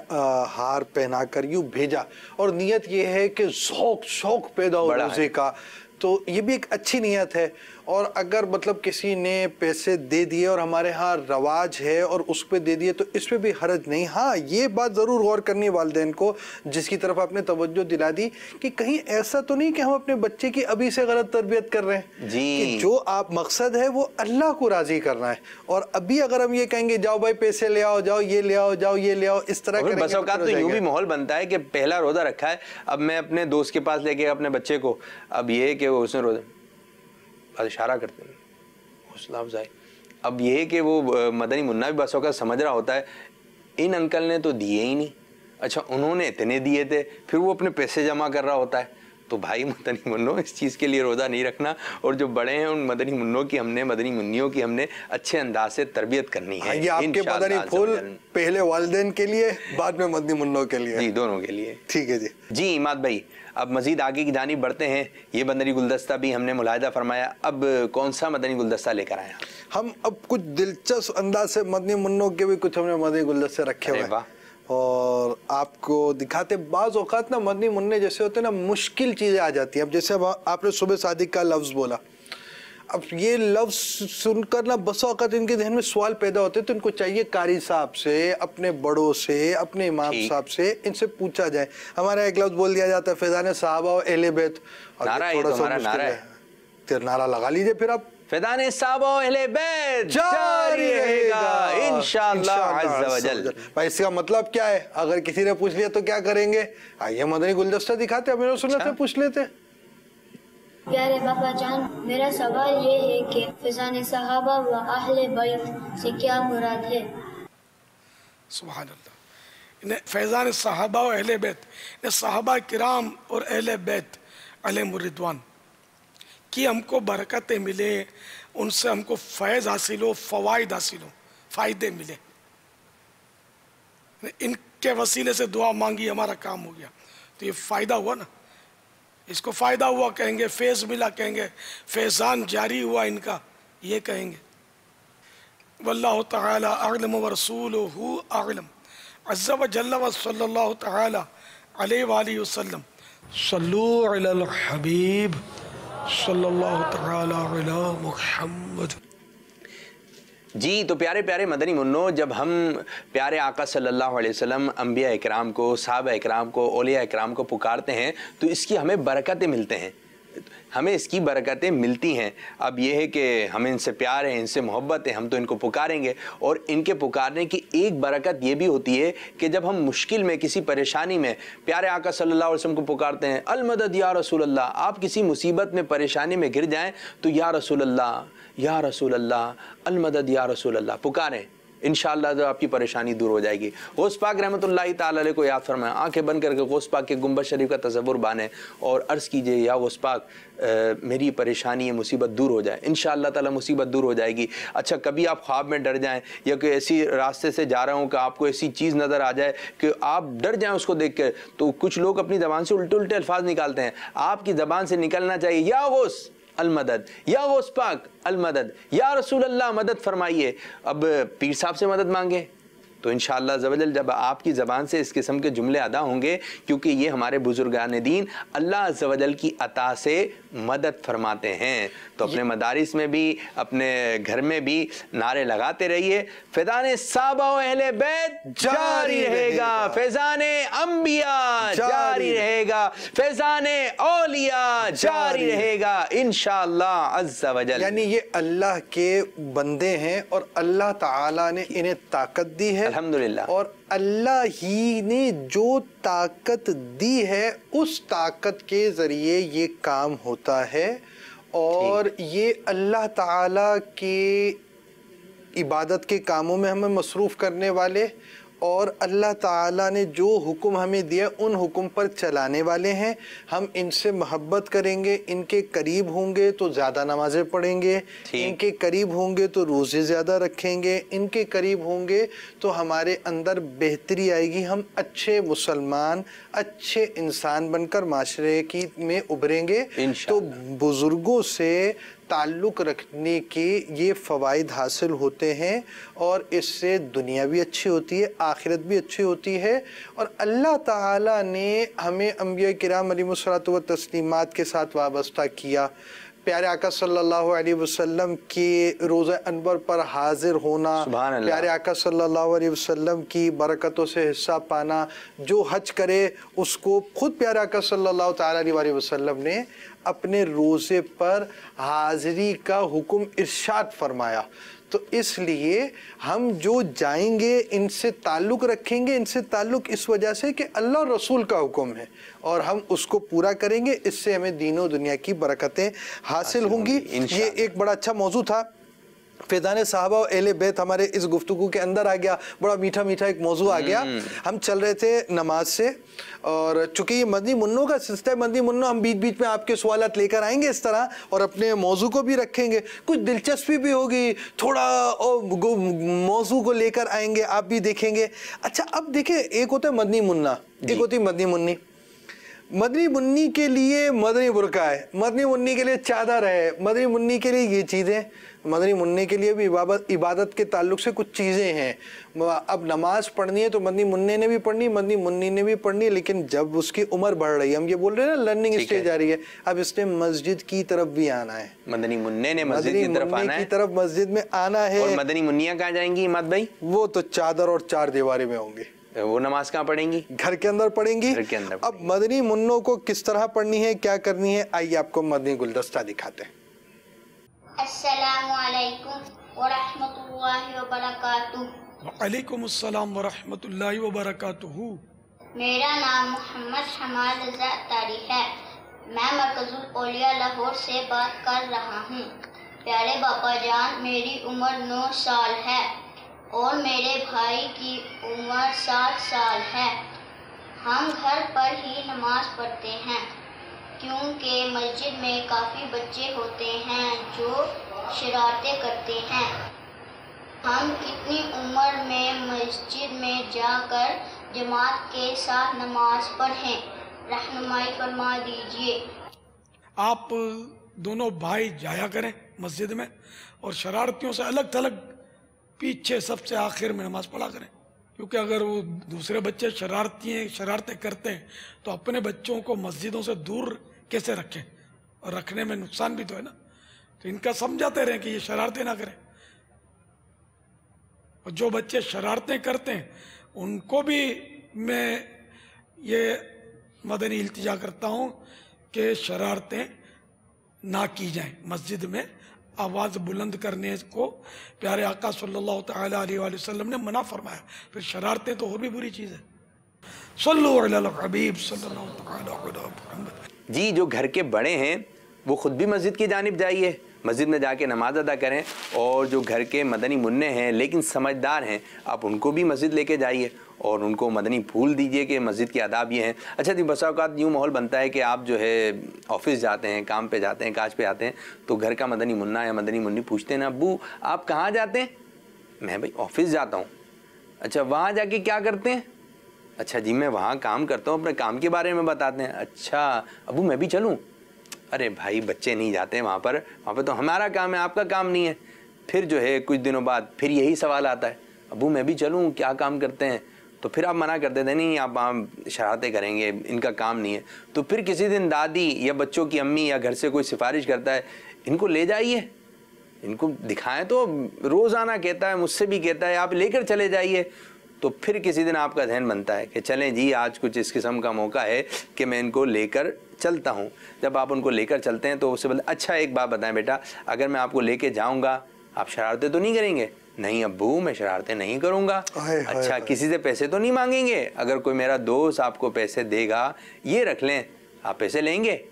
हार पहनाकर यूँ भेजा और नियत ये है कि शौक पैदा हो रोज़े का, तो ये भी एक अच्छी नियत है। और अगर मतलब किसी ने पैसे दे दिए और हमारे यहाँ रवाज है और उस पर दे दिए तो इस पर भी हरज नहीं। हाँ ये बात ज़रूर गौर करनी है वालिदैन को, जिसकी तरफ आपने तवज्जो दिला दी कि कहीं ऐसा तो नहीं कि हम अपने बच्चे की अभी से गलत तरबियत कर रहे हैं जी। कि जो आप मकसद है वो अल्लाह को राज़ी करना है, और अभी अगर हम ये कहेंगे जाओ भाई पैसे ले आओ, जाओ ये ले आओ, जाओ ये ले आओ, इस तरह करेंगे
बस औकात तो यूँ भी माहौल बनता है कि पहला रोज़ा रखा है, अब मैं अपने दोस्त के पास लेके अपने बच्चे को, अब ये कि वो उसने रोज़ा इशारा करते हैं हौसला अफजाई। अब ये है कि वो मदनी मुन्ना भी बसों का समझ रहा होता है इन अंकल ने तो दिए ही नहीं, अच्छा उन्होंने इतने दिए थे, फिर वो अपने पैसे जमा कर रहा होता है। तो भाई मदनी मुन्नों इस चीज़ के लिए रोज़ा नहीं रखना, और जो बड़े हैं उन मदनी मुन्नों की हमने मदनी मुन्नियों की हमने अच्छे अंदाज से तरबियत करनी है।
ये आपके मदनी फूल पहले वालिदैन के लिए, बाद में मदनी मुन्नों के लिए,
जी दोनों के लिए।
ठीक है जी।
जी इमाद भाई अब मजीद आगे की जानिब बढ़ते हैं, ये मदनी गुलदस्ता भी हमने मुलाहिदा फरमाया, अब कौन सा मदनी गुलदस्ता लेकर आए
हम? अब कुछ दिलचस्प अंदाज से मदनी मुन्नों के भी कुछ हमने मदनी गुलदस्ते रखे हुए हैं और आपको दिखाते। बाज़ औक़ात ना मदनी मुन्ने जैसे होते हैं ना, मुश्किल चीज़ें आ जाती हैं। अब जैसे अब आपने सुबह सादिक का लफ्ज़ बोला, अब ये लफ्ज़ सुनकर ना बस औक़ात इनके ज़हन में सवाल पैदा होते हैं, तो इनको चाहिए कारी साहब से, अपने बड़ों से, अपने इमाम साहब से इनसे पूछा जाए। हमारा एक लफ्ज़ बोल दिया जाता है फैज़ान सहाबा और अहले बैत, थोड़ा सा मुश्किल है, फिर नारा लगा लीजिए फिर आप,
फैज़ान सहाबा और अहले बैत जारी रहेगा इंशाअल्लाह अज़्ज़ा वजल।
भाई इसका मतलब क्या है? अगर किसी ने पूछ लिया तो क्या करेंगे? आइए मदनी गुलदस्ता दिखाते, मेरे सुन्नत से पूछ लेते।
प्यारे बाबा जान, मेरा सवाल ये है कि फैज़ान सहाबा व अहले बैत से क्या मुराद है?
सुभान अल्लाह। फैज़ान सहाबा और अहले बैत, सहाबा किराम और अहले बैत अलैहिमुर रिदवान कि हमको बरकतें मिले, उनसे हमको फैज़ हासिल हो, फ़वाइद हासिल हो, फ़ायदे मिले, इनके वसीले से दुआ मांगी, हमारा काम हो गया, तो ये फ़ायदा हुआ ना, इसको फ़ायदा हुआ कहेंगे, फैज़ मिला कहेंगे, फैज़ान जारी हुआ इनका ये कहेंगे। वल्लाहु तआला अअलम व रसूलुहु अअलम अज़्ज़ा व जल्ला व सल्लल्लाहु तआला अलैहि व आलिहि वसल्लम सल्लू अलल हबीब सल्लल्लाहु तआला अला मुहम्मद।
जी तो प्यारे प्यारे मदनी मुन्नो, जब हम प्यारे आका सल्लल्लाहु अलैहि वसल्लम अंबिया इकराम को, सहाबा इकराम को, औलिया इकराम को पुकारते हैं तो इसकी हमें बरकतें मिलते हैं, हमें इसकी बरकतें मिलती हैं। अब यह है कि हमें इनसे प्यार है, इनसे मोहब्बत है, हम तो इनको पुकारेंगे। और इनके पुकारने की एक बरकत ये भी होती है कि जब हम मुश्किल में, किसी परेशानी में प्यारे आका सल्लल्लाहु अलैहि वसल्लम को पुकारते हैं, अल मदद या रसूल अल्लाह, आप किसी मुसीबत में, परेशानी में गिर जाएं तो या रसूल अल्लाह, या रसूल अल्लाह, अल मदद या रसूल अल्लाह पुकारें, इंशाअल्लाह जो आपकी परेशानी दूर हो जाएगी। गौस पाक रहमतुल्लाहि ताला अलैह को याद फरमाएं, आंखें बंद करके गौस पाक के गुंबद शरीफ का तसव्वुर बाने और अर्ज़ कीजिए, या गौस पाक मेरी परेशानी है, मुसीबत दूर हो जाए, इंशाअल्लाह ताला मुसीबत दूर हो जाएगी। अच्छा कभी आप ख्वाब में डर जाएं या कोई ऐसी रास्ते से जा रहे हो कि आपको ऐसी चीज़ नज़र आ जाए कि आप डर जाएं उसको देख कर, तो कुछ लोग अपनी ज़बान से उल्टे उल्टे अल्फाज निकालते हैं, आपकी ज़बान से निकलना चाहिए या गौस अलमदद, या गौस पाक अलमदद, या रसूल अल्लाह मदद फरमाइए। अब पीर साहब से मदद मांगे, तो इंशाअल्लाह ज़वजल जब आपकी ज़बान से इस किस्म के जुमले अदा होंगे, क्योंकि ये हमारे बुजुर्गान दीन अल्लाह ज़वजल की अता से मदद फरमाते हैं, तो अपने मदारिस में भी अपने घर में भी नारे लगाते रहिए। फैज़ान साहबा व अहले बैत जारी रहेगा, फैज़ान अंबिया जारी रहेगा, फैज़ान औलिया जारी रहेगा इंशाअल्लाह अज़्ज़ा वजल।
यानी ये अल्लाह के बंदे हैं और अल्लाह ताला ने इन्हें ताकत दी है
अल्हम्दुलिल्लाह, और
अल्लाह ही ने जो ताकत दी है उस ताकत के ज़रिए ये काम होता है। और ये अल्लाह ताला के इबादत के कामों में हमें मसरूफ़ करने वाले और अल्लाह ताला ने जो हुक्म हमें दिया उन हुक्म पर चलाने वाले हैं। हम इनसे मोहब्बत करेंगे, इनके करीब होंगे तो ज़्यादा नमाज़ें पढ़ेंगे, इनके करीब होंगे तो रोज़े ज़्यादा रखेंगे, इनके करीब होंगे तो हमारे अंदर बेहतरी आएगी, हम अच्छे मुसलमान, अच्छे इंसान बनकर माशरे की में उभरेंगे। तो बुज़ुर्गों से ताल्लुक़ रखने के ये फ़वाइद हासिल होते हैं और इससे दुनिया भी अच्छी होती है, आखिरत भी अच्छी होती है। और अल्लाह ताला ने हमें अंबिया किराम अलैहिमुस्सलातु व तस्लीमात के साथ वाबस्ता किया। प्यारे आका सल्लल्लाहु अलैहि वसल्लम के रोज़ा अनवर पर हाजिर होना, प्यारे आका सल्लल्लाहु अलैहि वसल्लम की बरकतों से हिस्सा पाना, जो हज करे उसको खुद प्यारे आका सल्लल्लाहु अलैहि वसल्लम ने अपने रोज़े पर हाज़िरी का हुक्म इरशाद फरमाया। तो इसलिए हम जो जाएंगे इनसे ताल्लुक़ रखेंगे, इनसे ताल्लुक़ इस वजह से कि अल्लाह और रसूल का हुक्म है और हम उसको पूरा करेंगे, इससे हमें दीनों दुनिया की बरकतें हासिल होंगी। ये एक बड़ा अच्छा मौजू था। फैज़ान साहबा और अहले बैत हमारे इस गुफ्तगू के अंदर आ गया, बड़ा मीठा मीठा एक मौजू आ गया। हम चल रहे थे नमाज से और चूंकि ये मदनी मुन्नों का सिलसिला है, मदनी मुन्नों हम बीच बीच में आपके सवालात लेकर आएंगे इस तरह और अपने मौजू को भी रखेंगे, कुछ दिलचस्पी भी होगी, थोड़ा मौजू को लेकर आएंगे, आप भी देखेंगे। अच्छा अब देखें, एक होता है मदनी मुन्ना, एक होती है मदनी मुन्नी। मदनी मुन्नी के लिए मदनी बुरका है, मदनी मुन्नी के लिए चादर है, मदनी मुन्नी के लिए ये चीज़ें, मदनी मुन्नी के लिए भी इबादत के ताल्लुक से कुछ चीज़ें हैं। अब नमाज पढ़नी है तो मदनी मुन्ने ने भी पढ़नी, मदनी मुन्नी ने भी पढ़नी, लेकिन जब उसकी उम्र बढ़ रही है, हम ये बोल रहे हैं ना लर्निंग स्टेज आ रही है, अब इसने मस्जिद की तरफ भी आना है,
मदनी मुन्ने ने मस्जिद की तरफ आना है,
मस्जिद में आना है।
और मदनी मुन्नियाँ कहाँ जाएंगी इमाद भाई? वो
तो चादर और चार दीवारी में होंगे।
वो नमाज कहाँ पढ़ेंगी?
घर के अंदर पढ़ेंगी।
घर के अंदर।
अब मदनी मुन्नों को किस तरह पढ़नी है, क्या करनी है, आइए आपको मदनी गुलदस्ता दिखाते हैं।
अस्सलामु अलैकुम व रहमतुल्लाहि व बरकातुहू।
व अलैकुम अस्सलाम व रहमतुल्लाहि व बरकातुहू।
मेरा नाम मोहम्मद हमाद रज़ा तारी है। मैं मरकज़ुल औलिया लाहौर से बात कर रहा हूँ। प्यारे बाबा जान, मेरी उम्र 9 साल है और मेरे भाई की उम्र 7 साल है। हम घर पर ही नमाज पढ़ते हैं क्योंकि मस्जिद में काफ़ी बच्चे होते हैं जो शरारतें करते हैं। हम इतनी उम्र में मस्जिद में जाकर जमात के साथ नमाज पढ़ें, रहनुमाई फरमा दीजिए।
आप दोनों भाई जाया करें मस्जिद में और शरारतियों से अलग थलग पीछे सबसे आखिर में नमाज पढ़ा करें, क्योंकि अगर वो दूसरे बच्चे शरारतें करते हैं तो अपने बच्चों को मस्जिदों से दूर कैसे रखें, और रखने में नुकसान भी तो है ना। तो इनका समझाते रहें कि ये शरारतें ना करें, और जो बच्चे शरारतें करते हैं उनको भी मैं ये मदनी इल्तिजा करता हूँ कि शरारतें ना की जाएं। मस्जिद में आवाज़ बुलंद करने को प्यारे आका सल्लल्लाहु तआला अलैहि वसल्लम ने मना फरमाया, फिर शरारतें तो और भी बुरी चीज़ है। सल्लल्लाहु अलैहि हबीब सल्लल्लाहु तआला अलैहि मुहम्मद।
जी, जो घर के बड़े हैं वो ख़ुद भी मस्जिद की जानिब जाइए, मस्जिद में जाके नमाज अदा करें, और जो घर के मदनी मुन्ने हैं लेकिन समझदार हैं, आप उनको भी मस्जिद लेके जाइए और उनको मदनी फूल दीजिए कि मस्जिद के आदाब ये हैं। अच्छा जी, बसा औक़ात यूँ माहौल बनता है कि आप जो है ऑफिस जाते हैं, काम पे जाते हैं, काज पे आते हैं, तो घर का मदनी मुन्ना या मदनी मुन्नी पूछते हैं ना, अब्बू आप कहाँ जाते हैं? मैं भाई ऑफिस जाता हूँ। अच्छा, वहाँ जाके क्या करते हैं? अच्छा जी, मैं वहाँ काम करता हूँ, अपने काम के बारे में बताते हैं। अच्छा अब्बू मैं भी चलूँ? अरे भाई बच्चे नहीं जाते वहाँ पर तो हमारा काम है, आपका काम नहीं है। फिर जो है कुछ दिनों बाद फिर यही सवाल आता है, अबू मैं भी चलूँ, क्या काम करते हैं? तो फिर आप मना कर देते नहीं आप शरारतें करेंगे, इनका काम नहीं है। तो फिर किसी दिन दादी या बच्चों की अम्मी या घर से कोई सिफारिश करता है, इनको ले जाइए, इनको दिखाएं। तो रोज़ाना कहता है, मुझसे भी कहता है आप लेकर चले जाइए। तो फिर किसी दिन आपका ध्यान बनता है कि चलें जी आज कुछ इस किस्म का मौका है कि मैं इनको लेकर चलता हूँ। जब आप उनको लेकर चलते हैं तो उससे बोले अच्छा एक बात बताएं बेटा, अगर मैं आपको लेके जाऊँगा आप शरारतें तो नहीं करेंगे? नहीं अब्बू मैं शरारतें नहीं करूँगा। अच्छा किसी से पैसे तो नहीं मांगेंगे? अगर कोई मेरा दोस्त आपको पैसे देगा ये रख लें, आप पैसे लेंगे?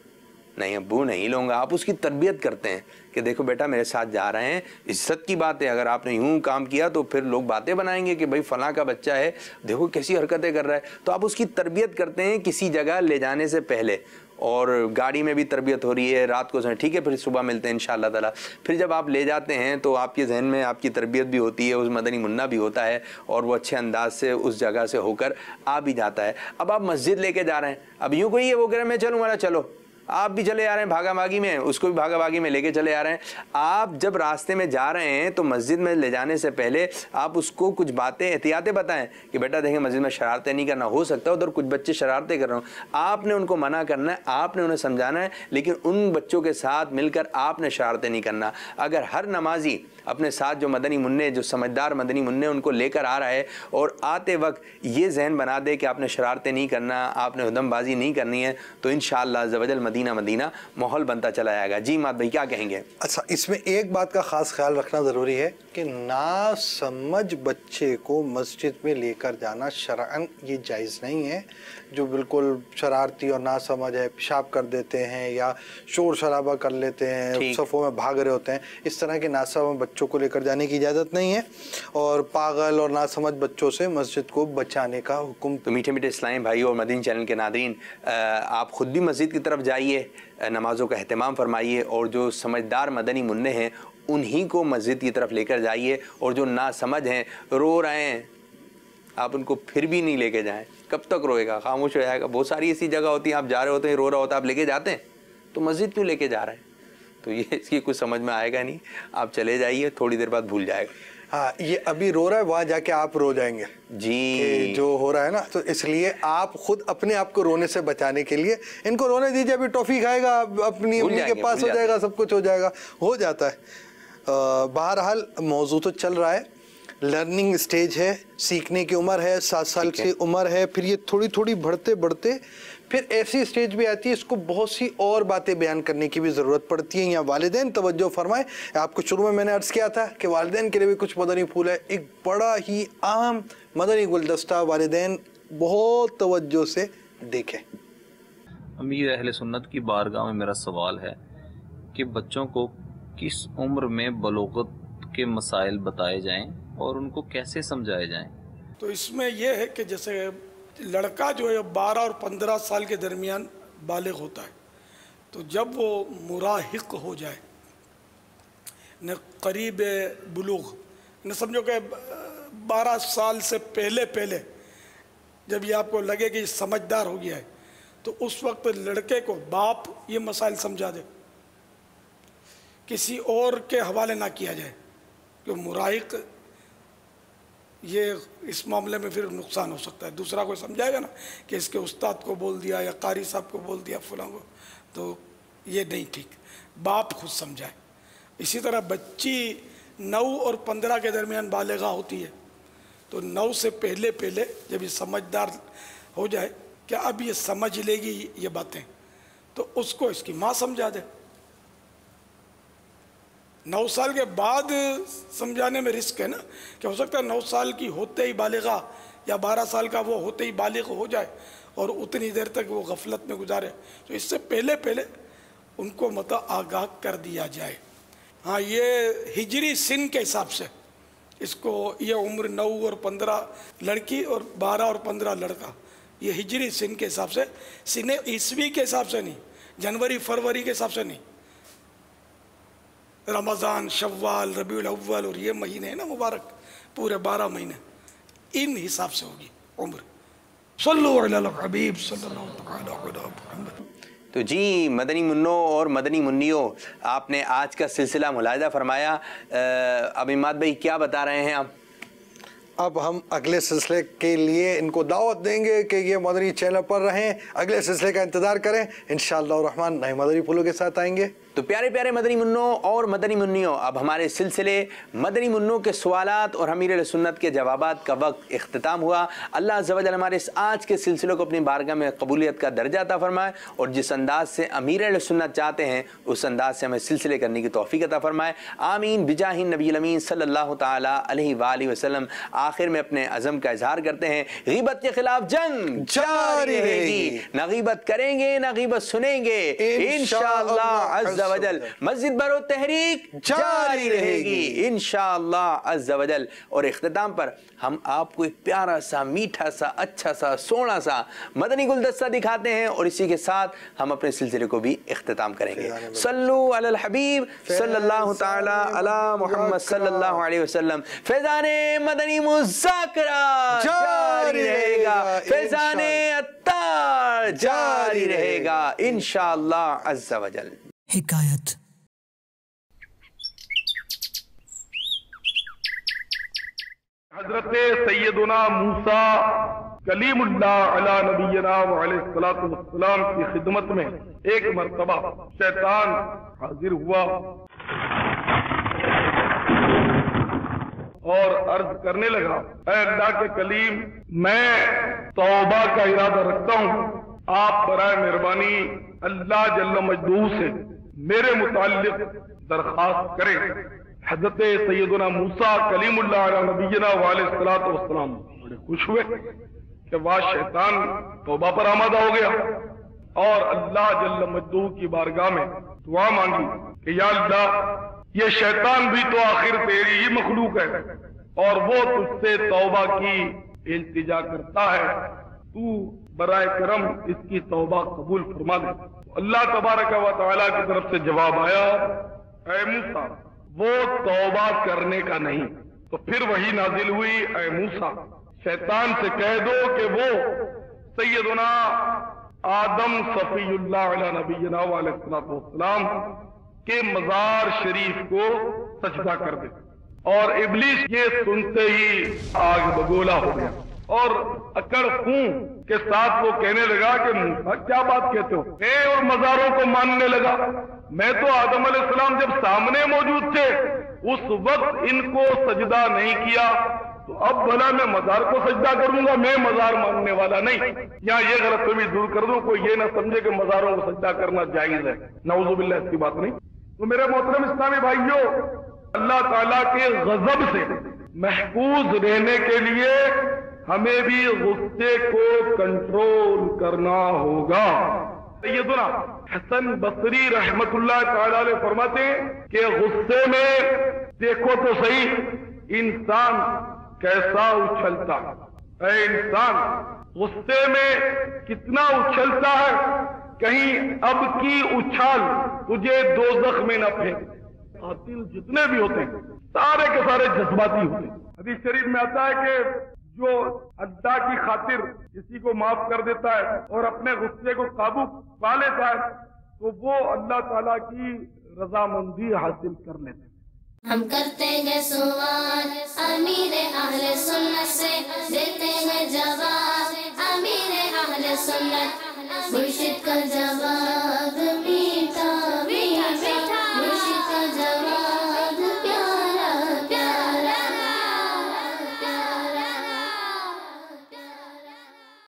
नहीं अब्बू नहीं लूँगा। आप उसकी तरबियत करते हैं कि देखो बेटा मेरे साथ जा रहे हैं, इज्जत की बात है, अगर आपने यूं काम किया तो फिर लोग बातें बनाएंगे कि भाई फलां का बच्चा है, देखो कैसी हरकतें कर रहा है। तो आप उसकी तरबियत करते हैं किसी जगह ले जाने से पहले, और गाड़ी में भी तरबियत हो रही है, रात को ठीक है फिर सुबह मिलते हैं इंशाअल्लाह ताला। फिर जब आप ले जाते हैं तो आपके जहन में आपकी तरबियत भी होती है, उस मदनी मुन्ना भी होता है और वो अच्छे अंदाज से उस जगह से होकर आ भी जाता है। अब आप मस्जिद लेके जा रहे हैं, अब यूँ कोई है वो कह रहा है मैं चलूँ, वाला चलो, आप भी चले आ रहे हैं भागा भागी में, उसको भी भागा भागी में लेके चले आ रहे हैं। आप जब रास्ते में जा रहे हैं तो मस्जिद में ले जाने से पहले आप उसको कुछ बातें एहतियातें बताएं कि बेटा देखें मस्जिद में शरारतें नहीं करना, हो सकता है उधर कुछ बच्चे शरारतें कर रहे हो, आपने उनको मना करना है, आपने उन्हें समझाना है, लेकिन उन बच्चों के साथ मिलकर आपने शरारतें नहीं करना। अगर हर नमाजी अपने साथ जो मदनी मुन्ने, जो समझदार मदनी मुन्ने उनको लेकर आ रहा है और आते वक्त ये जहन बना दे कि आपने शरारतें नहीं करना, आपने हुदमबाजी नहीं करनी है, तो इंशाअल्लाह ज़वजल मदीना माहौल बनता चला जाएगा। जी मात भाई क्या कहेंगे?
अच्छा इसमें एक बात का खास ख्याल रखना ज़रूरी है कि ना समझ बच्चे को मस्जिद में लेकर जाना शरअन ये जायज़ नहीं है। जो बिल्कुल शरारती और ना समझ है, पेशाब कर देते हैं या शोर शराबा कर लेते हैं, सफ़ों में भाग रहे होते हैं, इस तरह के नासमझ बच्चों को लेकर जाने की इजाज़त नहीं है और पागल और नासमझ बच्चों से मस्जिद को बचाने का हुक्म।
तो मीठे मीठे इस्लामी भाई और मदीन चैनल के नादरीन, आप ख़ुद भी मस्जिद की तरफ जाइए, नमाज़ों का अहतमाम फरमाइए और जो समझदार मदनी मुन्ने हैं उन्हीं को मस्जिद की तरफ लेकर जाइए, और जो ना समझ हैं, रो रहे हैं, आप उनको फिर भी नहीं लेके जाएं। कब तक रोएगा, खामोश हो जाएगा। बहुत सारी ऐसी जगह होती हैं आप जा रहे होते हैं, रो रहा होता है, आप लेके जाते हैं, तो मस्जिद क्यों लेके जा रहे हैं? तो ये इसकी कुछ समझ में आएगा नहीं, आप चले जाइए, थोड़ी देर बाद भूल जाएगा।
हाँ ये अभी रो रहा है, वहाँ जाके आप रो जाएंगे
जी,
जो हो रहा है ना। तो इसलिए आप खुद अपने आप को रोने से बचाने के लिए इनको रोने दीजिए। अभी टॉफ़ी खाएगा, अपनी अम्मी के पास हो जाएगा, सब कुछ हो जाएगा, हो जाता है। बहरहाल मौजू तो चल रहा है, लर्निंग स्टेज है, सीखने की उम्र है, 7 साल की उम्र है, फिर ये थोड़ी थोड़ी बढ़ते बढ़ते फिर ऐसी स्टेज भी आती है इसको बहुत सी और बातें बयान करने की भी ज़रूरत पड़ती है। यहाँ वालिदैन तवज्जो फरमाएं। आपको शुरू में मैंने अर्ज़ किया था कि वालिदैन के लिए भी कुछ मदनी फूल है, एक बड़ा ही आम मदनी गुलदस्ता, वालिदैन बहुत तवज्जो से देखें।
अमीर अहले सुन्नत की बारगाह में मेरा सवाल है कि बच्चों को किस उम्र में बलोगत के मसाइल बताए जाएं और उनको कैसे समझाए जाएं?
तो इसमें यह है कि जैसे लड़का जो है 12 और 15 साल के दरमियान बालिग होता है, तो जब वो मुराहिक हो जाए, न करीब बुलूग, न समझो कि 12 साल से पहले पहले जब ये आपको लगे कि समझदार हो गया है, तो उस वक्त लड़के को बाप ये मसाइल समझा दे, किसी और के हवाले ना किया जाए, क्योंकि मुराहिक ये इस मामले में फिर नुकसान हो सकता है। दूसरा कोई समझाएगा ना कि इसके उस्ताद को बोल दिया या कारी साहब को बोल दिया फलां को, तो ये नहीं ठीक, बाप खुद समझाए। इसी तरह बच्ची 9 और 15 के दरमियान बालिगा होती है, तो 9 से पहले पहले जब ये समझदार हो जाए कि अब ये समझ लेगी ये बातें, तो उसको इसकी माँ समझा दे। 9 साल के बाद समझाने में रिस्क है ना, कि हो सकता है 9 साल की होते ही बालिगा या 12 साल का वो होते ही बालिग हो जाए और उतनी देर तक वो गफलत में गुजारे। तो इससे पहले पहले उनको मतलब आगाह कर दिया जाए। हाँ ये हिजरी सिन के हिसाब से इसको, ये उम्र 9 और 15 लड़की और 12 और 15 लड़का, ये हिजरी सिन के हिसाब से, सिने ईस्वी के हिसाब से नहीं, जनवरी फरवरी के हिसाब से नहीं। रमज़ान, शव्वाल, रबीउल अव्वल और ये महीने हैं ना मुबारक, पूरे 12 महीने, इन हिसाब से होगी उम्र। सल्लल्लाहु अलैहि हबीब सल्लल्लाहु अलैहि वसल्लम।
तो जी मदनी मुन्नों और मदनी मुन्नियों, आपने आज का सिलसिला मुलाहिजा फरमाया। अब इमाद भाई क्या बता रहे हैं आप?
अब हम अगले सिलसिले के लिए इनको दावत देंगे कि ये मदनी चैनल पर रहें, अगले सिलसिले का इंतज़ार करें। इंशाअल्लाह रहमान नए मदनी फूलों के साथ आएंगे।
तो प्यारे प्यारे मदनी मुन्नों और मदनी मुन्नियों, अब हमारे सिलसिले मदनी मुन्नों के सवालात और अमीर सुन्नत के जवाबात का वक्त इख्तिताम हुआ। अल्लाह अज़्ज़ व जल हमारे इस आज के सिलसिले को अपनी बारगाह में कबूलियत का दर्जा अता फरमाए और जिस अंदाज से अमीर सुन्नत चाहते हैं उस अंदाज से हमें सिलसिले करने की तौफीक अता फरमाए। आमीन बिजाहि नबी अमीन सल्लल्लाहु तआला अलैहि वालिहि वसल्लम। आखिर में अपने अज़म का इजहार करते हैं, गीबत के खिलाफ जंग जारी रहेगी, न गीबत करेंगे न गीबत सुनेंगे, इंशाअल्लाह अज़्ज़ वजल मस्जिद बरो तहरीक जारी रहेगी इंशाअल्लाह अज़्ज़ वजल। और इख्तिताम पर हम आपको एक प्यारा सा, मीठा सा, अच्छा सा, सोना सा मदनी गुलदस्ता दिखाते हैं और इसी के साथ हम अपने सिलसिले को भी इख्तिताम करेंगे। सल्लु अलल हबीब सल्लल्लाहु तआला अला मुहम्मद सल्लल्लाहु अलैहि वसल्लम। फैज़ाने मदनी मुज़ाकरा जारी रहेगा, फैज़ाने अत्तार जारी रहेगा इंशाअल्लाह अज़्ज़ वजल।
हिकायत
हजरत सैयदुना मूसा कलीमुल्लाह अला नबीना व अलैहिस्सलातु वस्सलाम की खिदमत में एक मर्तबा शैतान हाजिर हुआ और अर्ज करने लगा, ऐ अल्लाह के कलीम, मैं तौबा का इरादा रखता हूँ, आप बराए मेहरबानी अल्लाह जल्ल मजदूर से मेरे मुताल्लिक दरख्वास्त करें। हज़रत सैयदुना मूसा कलीमुल्लाह अला नबीना व अलैहिस्सलातु वस्सलाम बड़े खुश हुए कि वाह, शैतान तौबा पर आमादा हो गया और अल्लाह जल्ल मजदूर की बारगाह में दुआ मांगी कि या अल्लाह, ये शैतान भी तो आखिर तेरी ही मखलूक है और वो तुझसे तौबा की इल्तिजा करता है, तू बराए करम इसकी तौबा कबूल फरमा दे। अल्लाह तबारक व तआला की तरफ से जवाब आया, ऐ मूसा, वो तौबा करने का नहीं। तो फिर वही नाजिल हुई, ऐ मूसा, शैतान से कह दो कि वो सैयदुना आदम सफीउल्लाह अला नबीना व अलैहिस्सलातु वस्सलाम के मजार शरीफ को सजदा कर दे। और इब्लीस ये सुनते ही आग बगोला हो गया और अकड़ खूं के साथ वो कहने लगा कि मूसा, क्या बात कहते हो, और मजारों को मानने लगा। मैं तो आदम अलैहिस्सलाम जब सामने मौजूद थे उस वक्त इनको सजदा नहीं किया, तो अब भला मैं मजार को सजदा करूंगा, मैं मजार मानने वाला नहीं। यहाँ ये गलतफहमी दूर कर दूं, कोई ये ना समझे कि मजारों को सजदा करना जायज है, नाउजुबिल्लाह, इसकी बात नहीं। तो मेरे मोहतरम इस्लामी भाइयों, अल्लाह ताला के गजब से महफूज रहने के लिए हमें भी गुस्से को कंट्रोल करना होगा। सैयदुना हसन बसरी रहमतुल्लाह ताला अलैह फरमाते हैं कि गुस्से में देखो तो सही इंसान कैसा उछलता है। ऐ इंसान, गुस्से में कितना उछलता है, कहीं अब की उछाल तुझे दोज़ख में न फेंक। कातिल जितने भी होते हैं सारे के सारे जज्बाती होते हैं। हदीस शरीफ में आता है कि जो अल्लाह की खातिर किसी को माफ कर देता है और अपने गुस्से को काबू पा लेता है तो वो अल्लाह ताला की रजामंदी हासिल कर लेता है।
हम करते हैं सवाल अमीर अहले सुन्नत से, देते हैं जवाब अमीर अहले सुन्नत मुर्शिद का जवाब।